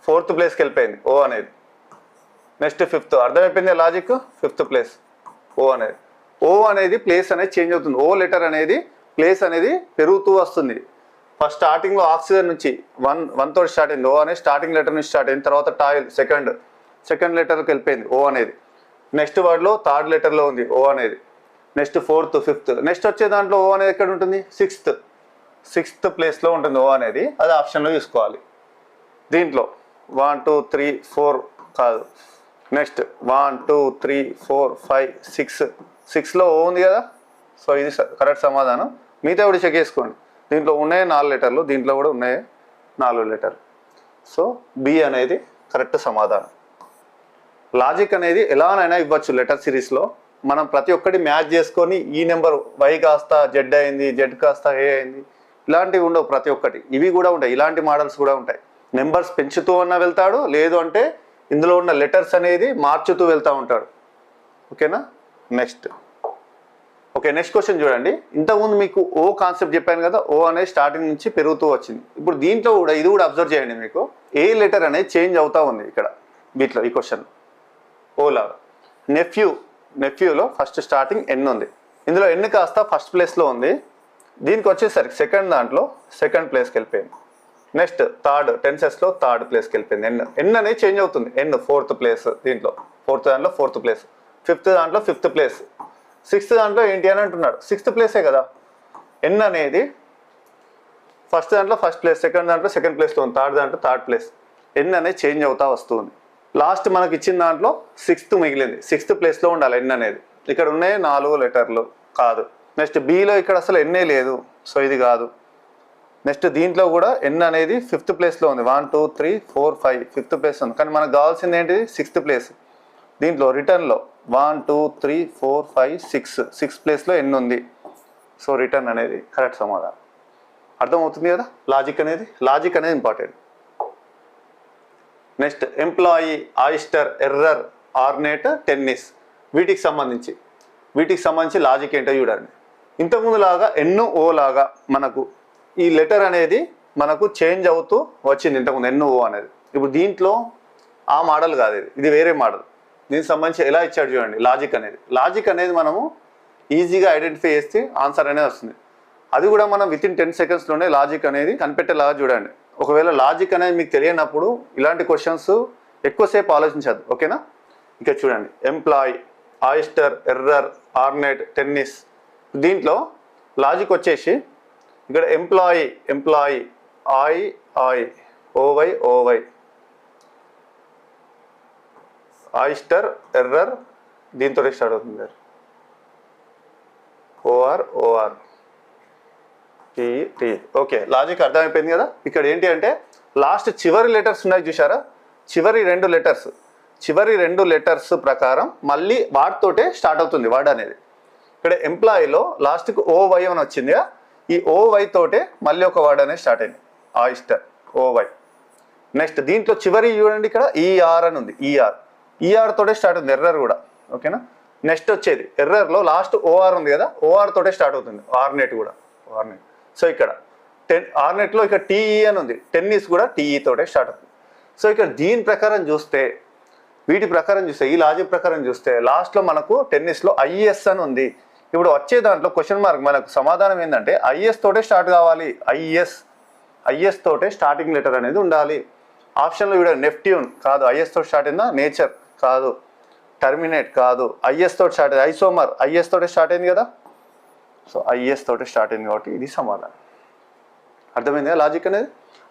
4th ప్లేస్కి వెళ్ళిపోయింది O అనేది. నెక్స్ట్ 5th, అర్థమైపోయింది లాజిక్. 5th ప్లేస్ O అనేది ప్లేస్ అనేది చేంజ్ అవుతుంది. O లెటర్ అనేది ప్లేస్ అనేది పెరుగుతూ వస్తుంది. ఫస్ట్ స్టార్టింగ్లో ఆక్సిజన్ నుంచి 1 తోటి స్టార్ట్ అయింది. O అనేది స్టార్టింగ్ లెటర్ నుంచి స్టార్ట్ అయింది. తర్వాత టాయిల్ సెకండ్ లెటర్కి వెళ్ళిపోయింది O అనేది. నెక్స్ట్ వర్డ్లో థర్డ్ లెటర్లో ఉంది O అనేది. Next 4th 5th. నెక్స్ట్ వచ్చే దాంట్లో O అనేది ఎక్కడ ఉంటుంది, 6th ప్లేస్లో ఉంటుంది O అనేది. అది ఆప్షన్లో చూసుకోవాలి. దీంట్లో 1 2 3 4 కాదు. నెక్స్ట్ 1 2 3 4 5 6లో O ఉంది కదా. సో ఇది కరెక్ట్ సమాధానం. మిగతా కూడా చెక్ చేసుకోండి. దీంట్లో ఉన్నాయి 4 లెటర్లు, దీంట్లో కూడా ఉన్నాయి 4 లెటర్లు. సో B అనేది కరెక్ట్ సమాధానం. లాజిక్ అనేది ఎలానైనా ఇవ్వచ్చు లెటర్ సిరీస్లో. మనం ప్రతి ఒక్కటి మ్యాచ్ చేసుకొని ఈ నెంబర్ Y కాస్త Z అయింది, Z కాస్త A అయింది, ఇలాంటివి ఉండవు. ప్రతి ఒక్కటి ఇవి కూడా ఉంటాయి. ఇలాంటి మోడల్స్ కూడా ఉంటాయి. నెంబర్స్ పెంచుతూ అన్న వెళ్తాడు, లేదు అంటే ఇందులో ఉన్న లెటర్స్ అనేది మార్చుతూ వెళ్తూ ఉంటాడు. ఓకేనా. నెక్స్ట్ నెక్స్ట్ క్వశ్చన్ చూడండి. ఇంతకుముందు మీకు O కాన్సెప్ట్ చెప్పాను కదా. O అనేది స్టార్టింగ్ నుంచి పెరుగుతూ వచ్చింది. ఇప్పుడు దీంట్లో కూడా ఇది కూడా అబ్జర్వ్ చేయండి. మీకు ఏ లెటర్ అనేది చేంజ్ అవుతూ ఉంది ఇక్కడ. వీటిలో ఈ క్వశ్చన్ O లాగా. నెఫ్యూలో ఫస్ట్ స్టార్టింగ్ N ఉంది. ఇందులో N కాస్త ఫస్ట్ ప్లేస్లో ఉంది. దీనికి వచ్చేసరికి దాంట్లో సెకండ్ ప్లేస్కి వెళ్ళిపోయింది. నెక్స్ట్ టెన్సెస్లో థర్డ్ ప్లేస్కి వెళ్ళిపోయింది. N అనేది చేంజ్ అవుతుంది. N 4th ప్లేస్, దీంట్లో 4th దాంట్లో 4th ప్లేస్. ఫిఫ్త్ దాంట్లో ఫిఫ్త్ ప్లేస్, సిక్స్త్ దాంట్లో ఏంటి అని అంటున్నాడు, సిక్స్త్ ప్లేసే కదా. ఎన్ అనేది ఫస్ట్ దాంట్లో ఫస్ట్ ప్లేస్, సెకండ్ దాంట్లో సెకండ్ ప్లేస్లో ఉంది, థర్డ్ దాంట్లో థర్డ్ ప్లేస్. ఎన్ అనేది చేంజ్ అవుతా వస్తుంది. లాస్ట్ మనకి ఇచ్చిన దాంట్లో సిక్స్త్ మిగిలింది, సిక్స్త్ ప్లేస్లో ఉండాలి ఎన్ అనేది. ఇక్కడ ఉన్నాయి 4 లెటర్లు, కాదు. నెక్స్ట్ బిలో ఇక్కడ అసలు ఎన్నే లేదు, సో ఇది కాదు. నెక్స్ట్ దీంట్లో కూడా ఎన్ అనేది ఫిఫ్త్ ప్లేస్లో ఉంది, 1 2 3 4 5 ఫిఫ్త్ ప్లేస్ ఉంది. కానీ మనకు కావాల్సింది ఏంటిది, సిక్స్త్ ప్లేస్. దీంట్లో రిటర్న్లో 1 2 3 4 5 6 సిక్స్త్ ప్లేస్లో ఎన్ ఉంది. సో రిటర్న్ అనేది కరెక్ట్ సమాధానం. అర్థమవుతుంది కదా లాజిక్ అనేది important. Next employee, oyster, error, ornate, tennis, వీటికి సంబంధించి లాజిక్ ఏంటో చూడండి. ఇంతకుముందు లాగా ఎన్ఓ లాగా మనకు ఈ లెటర్ అనేది మనకు చేంజ్ అవుతూ వచ్చింది ఇంతకుముందు ఎన్ఓ అనేది. ఇప్పుడు దీంట్లో ఆ మోడల్ కాదు, ఇది వేరే మోడల్. దీనికి సంబంధించి ఎలా ఇచ్చాడు చూడండి. లాజిక్ అనేది మనము ఈజీగా ఐడెంటిఫై చేస్తే ఆన్సర్ అనేది వస్తుంది. అది కూడా మనం వితిన్ 10 సెకండ్స్లోనే లాజిక్ అనేది కనిపెట్టేలాగా చూడండి. ఒకవేళ లాజిక్ అనేది మీకు తెలియనప్పుడు ఇలాంటి క్వశ్చన్స్ ఎక్కువసేపు ఆలోచించద్దు, ఓకేనా. ఇక చూడండి, employee, oyster, error, ornate, tennis. దీంట్లో లాజిక్ వచ్చేసి ఇక్కడ employee I OY, oyster, error, దీంతో స్టార్ట్ అవుతుంది, ఓఆర్ టీ. ఓకే, లాజిక్ అర్థమైపోయింది కదా. ఇక్కడ ఏంటి అంటే లాస్ట్ చివరి లెటర్స్ ఉన్నాయి చూసారా, చివరి రెండు లెటర్స్ ప్రకారం మళ్ళీ వాటితోటే స్టార్ట్ అవుతుంది వర్డ్ అనేది. ఇక్కడ ఎంప్లాయీలో లాస్ట్కి ఓవై అని వచ్చింది, ఈ ఓవై తోటే మళ్ళీ ఒక వర్డ్ అనేది స్టార్ట్ అయింది, ఆయిస్టర్, ఓవై. నెక్స్ట్ దీంట్లో చివరి చూడండి, ఇక్కడ ఈఆర్ అని ఉంది, ఈఆర్ తోటే స్టార్ట్ అవుతుంది ఎర్రర్ కూడా, ఓకేనా. నెక్స్ట్ వచ్చేది ఎర్రర్లో లాస్ట్ ఓఆర్ ఉంది కదా, ఓఆర్ తోటే స్టార్ట్ అవుతుంది, ఆర్నేట్ కూడా, ఆర్నేట్. సో ఇక్కడ ఆర్నేట్లో ఇక్కడ టీఈ అని ఉంది, టెన్నిస్ కూడా టీఈ తోటే స్టార్ట్ అవుతుంది. సో ఇక్కడ దీని ప్రకారం చూస్తే, వీటి ప్రకారం చూస్తే, ఈ లాజిక్ ప్రకారం చూస్తే లాస్ట్లో మనకు టెన్నిస్లో ఐఎస్ అని ఉంది. ఇప్పుడు వచ్చే దాంట్లో క్వశ్చన్ మార్క్ మనకు సమాధానం ఏంటంటే ఐఎస్ తోటే స్టార్ట్ కావాలి, ఐఎస్ తోటే స్టార్టింగ్ లెటర్ అనేది ఉండాలి. ఆప్షన్లో కూడా నెప్ట్యూన్ కాదు, ఐఎస్ తోటి స్టార్ట్ అయిందా, నేచర్ కాదు, టర్మినేట్ కాదు, ఐఎస్ తోటి స్టార్ట్ అయింది, ఐసోమర్ ఐఎస్ తోటే స్టార్ట్ అయింది కదా. సో ఐఎస్ తోటి స్టార్ట్ అయింది కాబట్టి ఇది సమాధానం. అర్థమైందా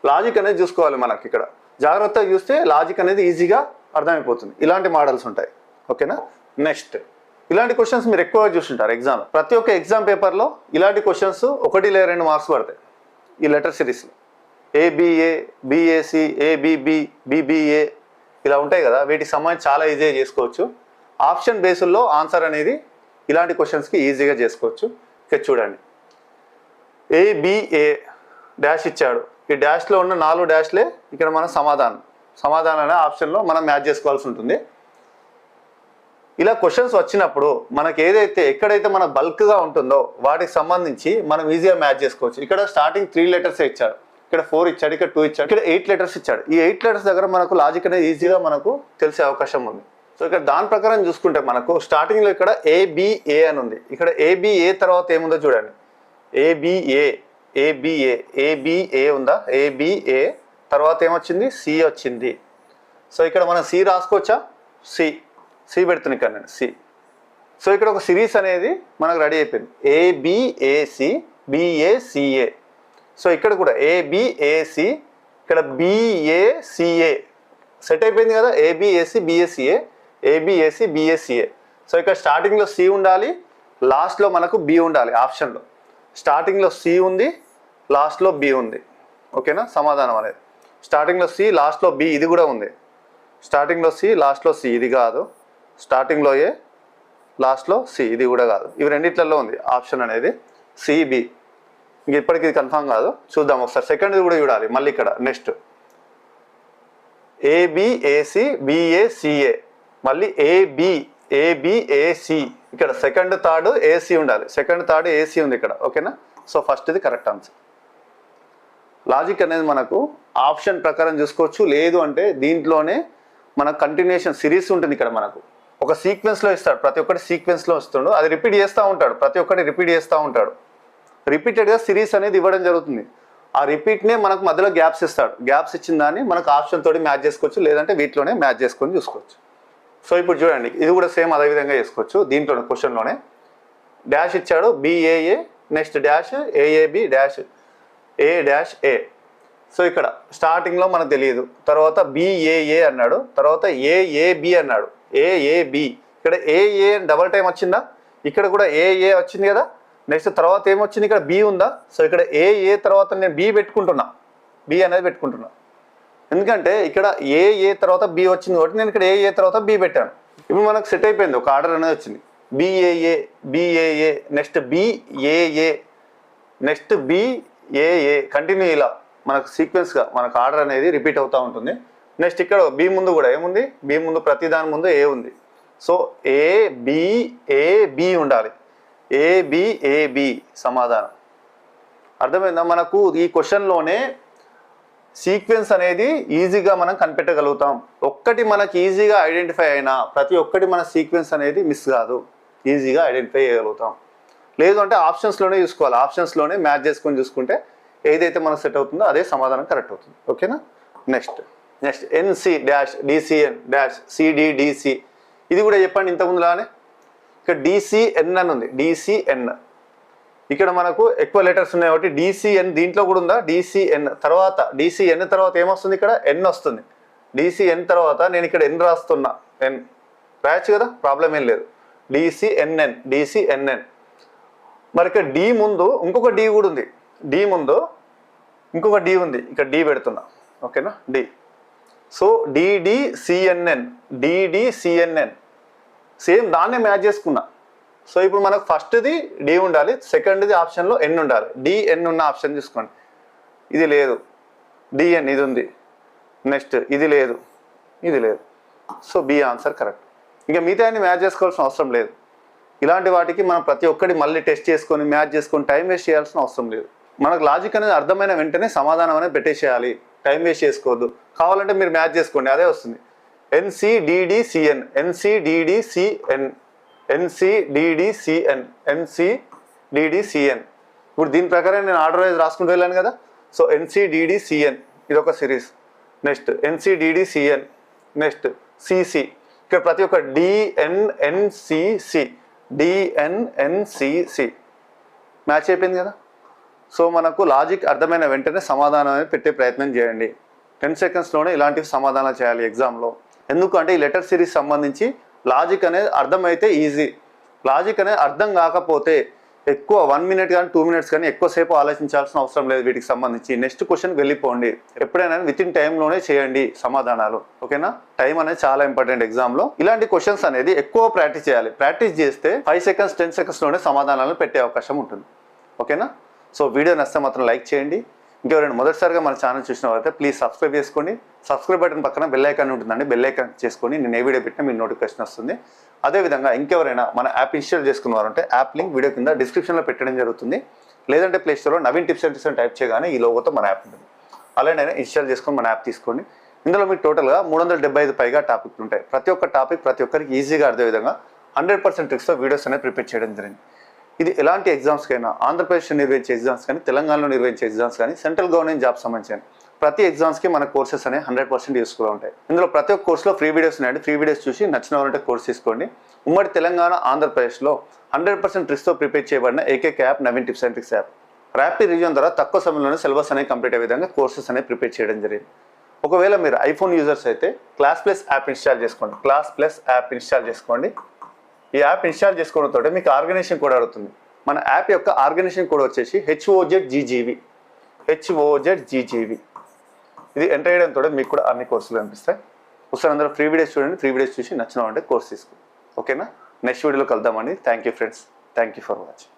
లాజిక్ అనేది చూసుకోవాలి మనకి. ఇక్కడ జాగ్రత్తగా చూస్తే లాజిక్ అనేది ఈజీగా అర్థమైపోతుంది. ఇలాంటి మోడల్స్ ఉంటాయి, ఓకేనా. నెక్స్ట్ ఇలాంటి క్వశ్చన్స్ మీరు ఎక్కువగా చూస్తుంటారు ఎగ్జామ్. ప్రతి ఒక్క ఎగ్జామ్ పేపర్లో ఇలాంటి క్వశ్చన్స్ 1 లేదా 2 మార్క్స్ పడతాయి ఈ లెటర్ సిరీస్లో. ఏబిఏ, బిఏసి, ఏబిబి, బిబిఏ ఇలా ఉంటాయి కదా. వీటికి సంబంధించి చాలా ఈజీగా చేసుకోవచ్చు. ఆప్షన్ బేస్లో ఆన్సర్ అనేది ఇలాంటి క్వశ్చన్స్కి ఈజీగా చేసుకోవచ్చు. ఇక్కడ చూడండి, ఏబిఏ డాష్ ఇచ్చాడు, ఈ డాష్లో ఉన్న 4 డాష్లే ఇక్కడ మన సమాధానం అనే ఆప్షన్లో మనం మ్యాచ్ చేసుకోవాల్సి ఉంటుంది. ఇలా క్వశ్చన్స్ వచ్చినప్పుడు మనకి ఎక్కడైతే మన బల్క్గా ఉంటుందో వాటికి సంబంధించి మనం ఈజీగా మ్యాచ్ చేసుకోవచ్చు. ఇక్కడ స్టార్టింగ్ 3 లెటర్స్ ఇచ్చాడు, ఇక్కడ 4 ఇచ్చాడు, ఇక్కడ 2 ఇచ్చాడు, ఇక్కడ 8 లెటర్స్ ఇచ్చాడు. ఈ 8 లెటర్స్ దగ్గర మనకు లాజిక్ అనేది ఈజీగా మనకు తెలిసే అవకాశం ఉంది. సో ఇక్కడ దాని ప్రకారం చూసుకుంటే మనకు స్టార్టింగ్లో ఇక్కడ ఏబిఏ అని ఉంది. ఇక్కడ ఏబిఏ తర్వాత ఏముందో చూడండి, ఏబిఏ ఉందా, ఏబిఏ తర్వాత ఏమొచ్చింది, సి వచ్చింది. సో ఇక్కడ మనం సి రాసుకోవచ్చా, సి పెడుతుంది ఇక్కడ నేను సి. సో ఇక్కడ ఒక సిరీస్ అనేది మనకు రెడీ అయిపోయింది, ఏబిఏసి, బిఏసిఏ. సో ఇక్కడ కూడా ఏబిఏసి, ఇక్కడ బిఏసిఏ సెట్ అయిపోయింది కదా, ఏబిఏసి, బిఏసిఏ, ఏబిఏసి, బిఏసిఏ. సో ఇక్కడ స్టార్టింగ్లో సి ఉండాలి, లాస్ట్లో మనకు బి ఉండాలి. ఆప్షన్లో స్టార్టింగ్లో సి ఉంది, లాస్ట్లో బి ఉంది, ఓకేనా. సమాధానం అనేది స్టార్టింగ్లో సి, లాస్ట్లో బి, ఇది కూడా ఉంది. స్టార్టింగ్లో సి, లాస్ట్లో సి, ఇది కాదు. స్టార్టింగ్లో ఏ, లాస్ట్లో సి, ఇది కూడా కాదు. ఇవి రెండిట్లలో ఉంది ఆప్షన్ అనేది, సిబి. ఇంక ఇప్పటికి ఇది కన్ఫామ్ కాదు, చూద్దాం ఒకసారి. సెకండ్ కూడా చూడాలి మళ్ళీ. ఇక్కడ నెక్స్ట్ ఏబిఏసి, బిఏసిఏ, మళ్ళీ ఏబిఏసి. ఇక్కడ సెకండ్ థర్డ్ ఏసీ ఉండాలి, సెకండ్ థర్డ్ ఏసీ ఉంది ఇక్కడ, ఓకేనా. సో ఫస్ట్ ఇది కరెక్ట్ ఆన్సర్. లాజిక్ అనేది మనకు ఆప్షన్ ప్రకారం చూసుకోవచ్చు, లేదు అంటే దీంట్లోనే మనకు కంటిన్యూషన్ సిరీస్ ఉంటుంది. ఇక్కడ మనకు ఒక సీక్వెన్స్లో ఇస్తాడు, ప్రతి ఒక్కటి సీక్వెన్స్లో ఇస్తాడు, అది రిపీట్ చేస్తూ ఉంటాడు, ప్రతి ఒక్కటి రిపీట్ చేస్తూ ఉంటాడు. రిపీటెడ్గా సిరీస్ అనేది ఇవ్వడం జరుగుతుంది. ఆ రిపీట్నే మనకు మధ్యలో గ్యాప్స్ ఇస్తాడు. గ్యాప్స్ ఇచ్చిన దాన్ని మనకు ఆప్షన్ తోటి మ్యాచ్ చేసుకోవచ్చు, లేదంటే వీటిలోనే మ్యాచ్ చేసుకొని చూసుకోవచ్చు. సో ఇప్పుడు చూడండి, ఇది కూడా సేమ్ అదే విధంగా చేసుకోవచ్చు. దీంట్లోనే క్వశ్చన్లోనే డాష్ ఇచ్చాడు B A A, next dash A A B dash A dash A. So ఇక్కడ స్టార్టింగ్లో మనకు తెలియదు, తర్వాత బిఏఏ అన్నాడు, తర్వాత ఏఏబి అన్నాడు, ఏఏబి. ఇక్కడ ఏఏ డబల్ టైం వచ్చిందా, ఇక్కడ కూడా ఏఏ వచ్చింది కదా. నెక్స్ట్ తర్వాత ఏమొచ్చింది, ఇక్కడ బి ఉందా. సో ఇక్కడ ఏఏ తర్వాత నేను బి పెట్టుకుంటున్నా, బి అనేది పెట్టుకుంటున్నా, ఎందుకంటే ఇక్కడ ఏఏ తర్వాత బి వచ్చింది కాబట్టి నేను ఇక్కడ ఏఏ తర్వాత బి పెట్టాను. ఇప్పుడు మనకు సెట్ అయిపోయింది, ఒక ఆర్డర్ అనేది వచ్చింది. BAA BAA next BAA next BAA continue ఇలా మనకు సీక్వెన్స్గా మనకు ఆర్డర్ అనేది రిపీట్ అవుతూ ఉంటుంది. నెక్స్ట్ ఇక్కడ బి ముందు కూడా ఏముంది, బి ముందు ప్రతి దాని ముందు ఏ ఉంది. సో ఏబిఏబి ఉండాలి, ఏబిఏబి సమాధానం. అర్థమైందా? మనకు ఈ క్వశ్చన్లోనే సీక్వెన్స్ అనేది ఈజీగా మనం కనిపెట్టగలుగుతాం. ఒక్కటి మనకి ఈజీగా ఐడెంటిఫై అయినా ప్రతి ఒక్కటి మన సీక్వెన్స్ అనేది మిస్ కాదు, ఈజీగా ఐడెంటిఫై చేయగలుగుతాం. లేదు అంటే ఆప్షన్స్లోనే చూసుకోవాలి, ఆప్షన్స్లోనే మ్యాచ్ చేసుకొని చూసుకుంటే ఏదైతే మనకు సెట్ అవుతుందో అదే సమాధానం కరెక్ట్ అవుతుంది. ఓకేనా? నెక్స్ట్ ఎన్సి డాష్ డిసిఎన్ డాష్ సిడిడిసి. ఇది కూడా చెప్పండి ఇంతకుముందులానే. ఇక్కడ డిసిఎన్ అని ఉంది, డిసిఎన్. ఇక్కడ మనకు ఎక్కువ లెటర్స్ ఉన్నాయి కాబట్టి డిసిఎన్ దీంట్లో కూడా ఉందా, డిసిఎన్ తర్వాత డిసిఎన్ తర్వాత ఏమొస్తుంది, ఇక్కడ ఎన్ వస్తుంది. డిసిఎన్ తర్వాత నేను ఇక్కడ ఎన్ రాస్తున్నా, ఎన్ రాయచ్చు కదా, ప్రాబ్లం ఏం లేదు. డిసిఎన్ఎన్ డిసిఎన్ఎన్. మరి ఇక్కడ డి ముందు ఇంకొక డి కూడా ఉంది, డి ముందు ఇంకొక డి ఉంది, ఇక్కడ డి పెడుతున్నా. ఓకేనా? డి. సో డిడిసిఎన్ఎన్ డిడిసిఎన్ఎన్ సేమ్ దాన్నే మ్యాచ్ చేసుకున్నా. సో ఇప్పుడు మనకు ఫస్ట్ది డి ఉండాలి, సెకండ్ది ఆప్షన్లో ఎన్ ఉండాలి. డిఎన్ ఉన్న ఆప్షన్ చూసుకోండి, ఇది లేదు, డిఎన్ ఇది ఉంది, నెక్స్ట్ ఇది లేదు, ఇది లేదు. So B answer correct. ఇంకా మిగతా అన్ని మ్యాచ్ చేసుకోవాల్సిన అవసరం లేదు. ఇలాంటి వాటికి మనం ప్రతి ఒక్కటి మళ్ళీ టెస్ట్ చేసుకొని మ్యాచ్ చేసుకొని టైం వేస్ట్ చేయాల్సిన అవసరం లేదు. మనకు లాజిక్ అనేది అర్థమైన వెంటనే సమాధానం అనేది పెట్టేసేయాలి, టైం వేస్ట్ చేసుకోవద్దు. కావాలంటే మీరు మ్యాచ్ చేసుకోండి, అదే వస్తుంది. ఎన్సిడిడిసిఎన్ ఎన్సిడిడిసిఎన్ ఎన్సిడిడిసిఎన్ ఎన్సిడిడిసిఎన్. ఇప్పుడు దీని ప్రకారం నేను ఆర్డర్ వైజ్ రాసుకుంటూ వెళ్ళాను కదా. సో ఎన్సిడిడిసిఎన్ ఇది ఒక series. Next N C D D C N, next C C. ఇక్కడ ప్రతి ఒక్క డిఎన్ఎన్సిసి డిఎన్ఎన్సిసి మ్యాచ్ అయిపోయింది కదా. సో మనకు లాజిక్ అర్థమైన వెంటనే సమాధానం అనేది పెట్టే ప్రయత్నం చేయండి. 10 సెకండ్స్లోనే ఇలాంటివి సమాధానాలు చేయాలి ఎగ్జామ్లో. ఎందుకంటే ఈ లెటర్ సిరీస్ సంబంధించి లాజిక్ అనేది అర్థమైతే ఈజీ, లాజిక్ అనేది అర్థం కాకపోతే ఎక్కువ 1 మినిట్ కానీ 2 మినిట్స్ కానీ ఎక్కువసేపు ఆలోచించాల్సిన అవసరం లేదు వీటికి సంబంధించి. నెక్స్ట్ క్వశ్చన్కి వెళ్ళిపోండి. ఎప్పుడైనా వితిన్ టైంలోనే చేయండి సమాధానాలు. ఓకేనా? టైం అనేది చాలా ఇంపార్టెంట్ ఎగ్జామ్లో. ఇలాంటి క్వశ్చన్స్ అనేది ఎక్కువ ప్రాక్టీస్ చేయాలి. ప్రాక్టీస్ చేస్తే 5 సెకండ్స్ 10 సెకండ్స్లోనే సమాధానాలను పెట్టే అవకాశం ఉంటుంది. ఓకేనా? సో వీడియో నచ్చితే మాత్రం లైక్ చేయండి. ఇంకెవరైనా మొదటిసారిగా మన ఛానల్ చూసిన వారైతే ప్లీజ్ సబ్స్క్రైబ్ చేసుకోండి. సబ్స్క్రైబ్ బటన్ పక్కన బెల్ ఐకాన్ ఉంటుందండి, బెల్ ఐకాన్ చేసుకొని నేను ఏ వీడియో పెట్టినా మీకు నోటిఫికేషన్ వస్తుంది. అదేవిధంగా ఇంకెవరైనా మన యాప్ ఇన్స్టాల్ చేసుకున్నారంటే యాప్ లింక్ వీడియో కింద డిస్క్రిప్షన్లో పెట్టడం జరుగుతుంది. లేదంటే ప్లే స్టోర్లో నవీన్ టిప్స్ అండ్ ట్రిక్స్ అని టైప్ చేయగానే ఈ లోగోతో మన యాప్ ఉంటుంది. అలానే ఇన్స్టాల్ చేసుకొని మన యాప్ తీసుకోండి. ఇందులో మీకు టోటల్గా 375 పైగా టాపిక్లు ఉంటాయి. ప్రతి ఒక్క టాపిక్ ప్రతి ఒక్కరికి ఈజీగా అర్థం విధంగా 100% ట్రిక్స్తో వీడియోస్ అనేది ప్రిపేర్ చేయడం జరిగింది. ఇది ఎలాంటి ఎగ్జామ్స్కైనా, ఆంధ్రప్రదేశ్ నిర్వహించే ఎగ్జామ్స్ కానీ, తెలంగాణలో నిర్వహించే ఎగ్జామ్స్ కానీ, సెంట్రల్ గవర్నమెంట్ జాబ్ సంబంధించిన ప్రతి ఎగ్జామ్స్కి మన కోర్సెస్ అనేవి 100% యూస్ఫుల్గా ఉంటాయి. ఇందులో ప్రతి ఒక్క కోర్సులో ఫ్రీ వీడియోస్ ఉన్నాయండి. ఫ్రీ వీడియోస్ చూసి నచ్చిన వాళ్ళంటే కోర్స్ తీసుకోండి. ఉమ్మడి తెలంగాణ, ఆంధ్రప్రదేశ్లో 100% ట్రిక్స్తో ప్రిపేర్ చేయబడిన ఏకైక app Naveen tips and tricks app. Rapid revision ద్వారా తక్కువ సమయంలోనే సిలబస్ అనేది కంప్లీట్ అయ్యే విధంగా కోర్సెస్ అనేవి ప్రిపేర్ చేయడం జరిగింది. ఒకవేళ మీరు ఐఫోన్ యూజర్స్ అయితే క్లాస్ ప్లస్ యాప్ ఇన్స్టాల్ చేసుకోండి. క్లాస్ ప్లస్ యాప్ ఇన్స్టాల్ చేసుకోండి. ఈ యాప్ ఇన్స్టాల్ చేసుకోవడంతో మీకు ఆర్గనైజేషన్ కోడ్ అడుగుతుంది. మన యాప్ యొక్క ఆర్గనైజేషన్ కోడ్ వచ్చేసి HOZGGV. ఇది ఎంటర్ చేయడంతో మీకు కూడా అన్ని కోర్సులు కనిపిస్తాయి. ఒకసారి అందరూ ఫ్రీ వీడియోస్ చూడండి. ఫ్రీ వీడియోస్ చూసి నచ్చిన అంటే కోర్స్ తీసుకోండి. ఓకేనా? నెక్స్ట్ వీడియోలో కలుద్దామండి. Thank you friends. Thank you for watching.